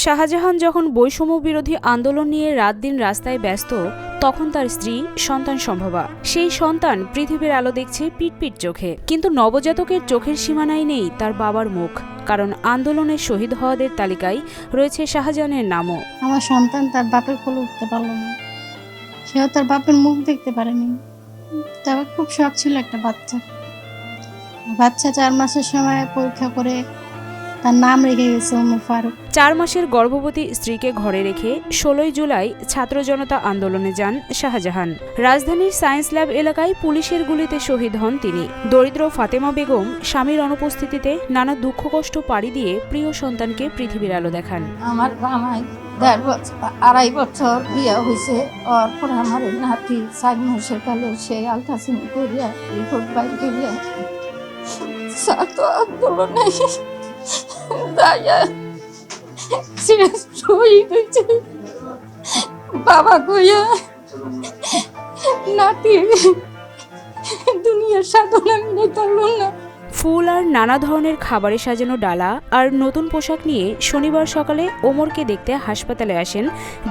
শাহজাহান যখন বৈষম্য বিরোধী আন্দোলন নিয়ে রাত দিন রাস্তায় ব্যস্ত, তখন তার স্ত্রী সন্তান সম্ভবা। সেই সন্তান পৃথিবীর আলো দেখছে পিটপিট চোখে, কিন্তু নবজাতকের চোখের সীমানায় নেই তার বাবার মুখ, কারণ আন্দোলনের শহীদ হওয়াদের তালিকায় রয়েছে শাহজাহানের নামও। আমার সন্তান তার বাপের কোলে উঠতে পারলো না, সেও তার বাপের মুখ দেখতে পারেনি। তার খুব শখ ছিল একটা বাচ্চা 4 মাসের সময় পরীক্ষা করে তার নাম রেখে গেছে ওমর ফারুক। 4 মাসের গর্ভবতী স্ত্রীকে ঘরে রেখে 16 জুলাই ছাত্র জনতা আন্দোলনে যান শাহজাহান। রাজধানীর সায়েন্স ল্যাব এলাকায় পুলিশের গুলিতে শহীদ হন তিনি। দরিদ্র ফাতেমা বেগম স্বামীর অনুপস্থিতিতে নানা দুঃখ কষ্ট পাড়ি দিয়ে প্রিয় সন্তানকে পৃথিবীর আলো দেখান। আমার জামাই 2.5 বছর বিয়ে হয়েছে, ওর পরে আমার নাতি 4 মাসের কালে সে আলট্রাসাউন্ড করিয়া রিপোর্ট বাইর করিয়া ছাত্র আন্দোলনে বাবা কইয়া নাতি দুনিয়ার সাধনা নিতে না। ফুল আর নানা ধরনের খাবারে সাজানো ডালা আর নতুন পোশাক নিয়ে শনিবার সকালে ওমরকে দেখতে হাসপাতালে আসেন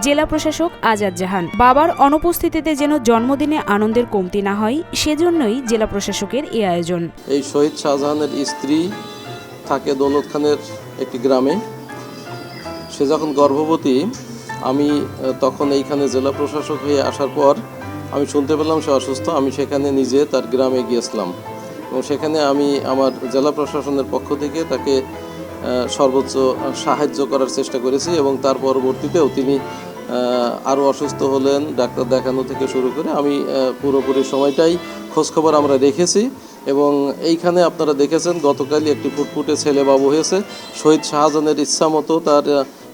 জেলা প্রশাসক আজাদ জাহান। বাবার অনুপস্থিতিতে যেন জন্মদিনে আনন্দের কমতি না হয়, সেজন্যই জেলা প্রশাসকের এই আয়োজন। এই শহীদ শাহজাহানের স্ত্রী থাকে দৌলত খানের একটি গ্রামে। সে যখন গর্ভবতী, আমি তখন এইখানে জেলা প্রশাসক হয়ে আসার পর আমি শুনতে পেলাম সে অসুস্থ। আমি সেখানে নিজে তার গ্রামে গিয়েছিলাম এবং সেখানে আমি আমার জেলা প্রশাসনের পক্ষ থেকে তাকে সর্বোচ্চ সাহায্য করার চেষ্টা করেছি এবং তার পরবর্তীতেও তিনি আরও অসুস্থ হলেন। ডাক্তার দেখানো থেকে শুরু করে আমি পুরোপুরি সময়টাই খোঁজখবর আমরা রেখেছি এবং এইখানে আপনারা দেখেছেন গতকালই একটি ফুটফুটে ছেলে বাবু হয়েছে। শহীদ শাহজাহানের ইচ্ছা মতো তার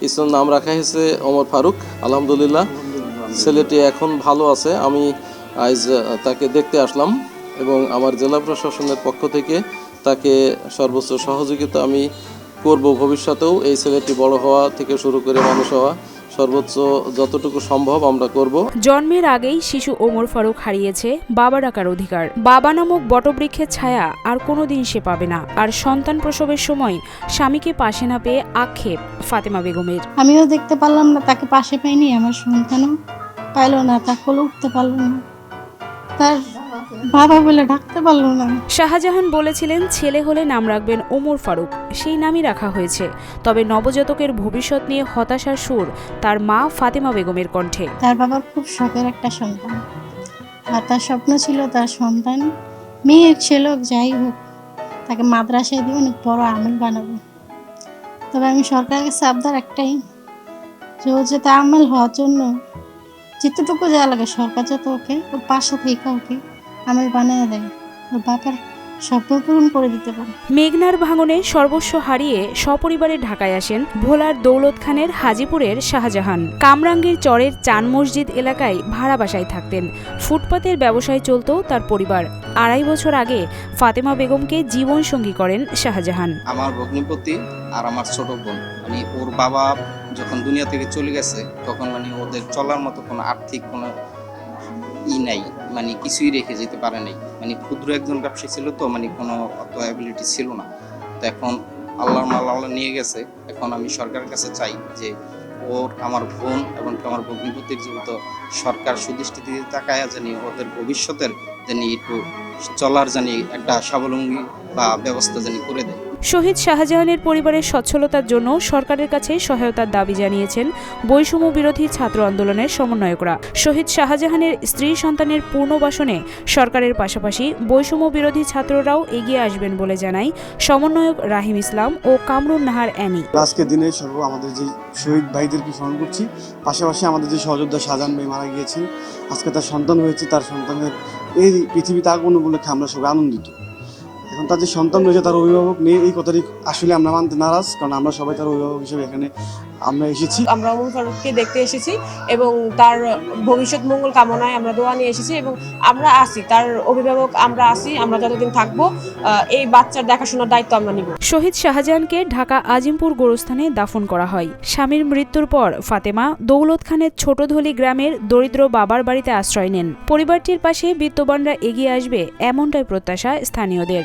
ইসলাম নাম রাখা হয়েছে ওমর ফারুক। আলহামদুলিল্লাহ, ছেলেটি এখন ভালো আছে। আমি আজ তাকে দেখতে আসলাম এবং আমার জেলা প্রশাসনের পক্ষ থেকে তাকে সর্বোচ্চ সহযোগিতা আমি করব। ভবিষ্যতেও এই ছেলেটি বড় হওয়া থেকে শুরু করে মানুষ হওয়া সর্বোচ্চ যতটুকু সম্ভব আমরা করব। জন্মের আগেই শিশু ওমর ফারুক হারিয়েছে বাবা ডাকার অধিকার। বাবা নামক বটবৃক্ষের ছায়া আর কোনোদিন সে পাবে না। আর সন্তান প্রসবের সময় স্বামীকে পাশে না পেয়ে আক্ষেপ ফাতেমা বেগমের। আমিও দেখতে পারলাম না, তাকে পাশে পাইনি, আমার সন্তানও পাইল না, তার কোলে উঠতে পারলো না, তার বাবা বলে ডাকতে পারলো না। শাহজাহান বলেছিলেন ছেলে হলে নাম রাখবেন ওমর ফারুক, সেই নামই রাখা হয়েছে। তবে নবজাতকের ভবিষ্যৎ নিয়ে হতাশার সুর তার মা ফাতেমা বেগমের কণ্ঠে। তার বাবার খুব শখের একটা সন্তান, আর তার স্বপ্ন ছিল তার সন্তান মেয়ে ছেলে যাই হোক তাকে মাদ্রাসায় দিয়ে অনেক বড় আমিল বানাবো। তবে আমি সরকারের কাছে আবদার একটাই, যে ও যাতে আমিল হওয়ার জন্য যেতটুকু যা লাগে সরকার যাতে ওকে ওর পাশে থেকে ওকে আমিল বানিয়ে দেয়, ওর বাবার স্বপ্ন পূরণ করে দিতে পারে। মেঘনার ভাঙনে সর্বস্ব হারিয়ে সপরিবারে ঢাকায় আসেন ভোলার দৌলত খানের হাজিপুরের শাহজাহান। কামরাঙ্গীর চরের চান মসজিদ এলাকায় ভাড়া বাসায় থাকতেন। ফুটপাতের ব্যবসায় চলত তার পরিবার। 2.5 বছর আগে ফাতেমা বেগমকে জীবন সঙ্গী করেন শাহজাহান। আমার ভগ্নিপতি আর আমার ছোট বোন, মানে ওর বাবা যখন দুনিয়া থেকে চলে গেছে তখন মানে ওদের চলার মতো কোনো আর্থিক কোনো নাই, মানে কিছুই রেখে যেতে পারে নাই। মানে ক্ষুদ্র একজন ব্যবসায়ী ছিল, তো মানে কোনো অত অ্যাবিলিটি ছিল না। তো এখন আল্লাহর মাল আল্লাহ নিয়ে গেছে। এখন আমি সরকারের কাছে চাই যে ওর, আমার বোন এবং আমার ভগ্নিপতির যেহেতু সরকার সুদৃষ্টিতে তাকায় জানি ওদের ভবিষ্যতের জানি একটু চলার জানি একটা স্বাবলম্বী বা ব্যবস্থা জানি করে দেয়। শহীদ শাহজাহানের পরিবারের সচ্ছলতার জন্য সরকারের কাছে সহায়তার দাবি জানিয়েছেন বৈষম্য বিরোধী ছাত্র আন্দোলনের সমন্বয়করা। শহীদ শাহজাহানের স্ত্রী সন্তানের পুনর্বাসনে সরকারের পাশাপাশি বৈষম্য বিরোধী ছাত্ররাও এগিয়ে আসবেন বলে জানায় সমন্বয়ক রাহিম ইসলাম ও কামরুন নাহার অ্যানি। আজকের দিনে সর্ব আমাদের যে শহীদ ভাইদেরকে স্মরণ করছি, পাশাপাশি আমাদের যে সহযোদ্ধা শাহজাহান ভাই মারা গিয়েছেন, আজকে তার সন্তান হয়েছে, তার সন্তানের এই পৃথিবীতে আগমন উপলক্ষে আমরা সবাই আনন্দিত। এখন তার যে সন্তান রয়েছে তার অভিভাবক নেই, এই কথাটি আসলে আমরা মানতে নারাজ, কারণ আমরা সবাই তার অভিভাবক হিসেবে এখানে আমরা এসেছি। আমরা ওমর ফারুককে দেখতে এসেছি এবং তার ভবিষ্যৎ মঙ্গল কামনায় আমরা দোয়া নিয়ে এসেছি এবং আমরা আসি, তার অভিভাবক আমরা আসি, আমরা যতদিন থাকবো এই বাচ্চার দেখাশোনার দায়িত্ব আমরা নিব। শহীদ শাহজাহানকে ঢাকা আজিমপুর গোরস্থানে দাফন করা হয়। স্বামীর মৃত্যুর পর ফাতেমা দৌলত খানের ছোটধলি গ্রামের দরিদ্র বাবার বাড়িতে আশ্রয় নেন। পরিবারটির পাশে বিত্তবানরা এগিয়ে আসবে এমনটাই প্রত্যাশা স্থানীয়দের।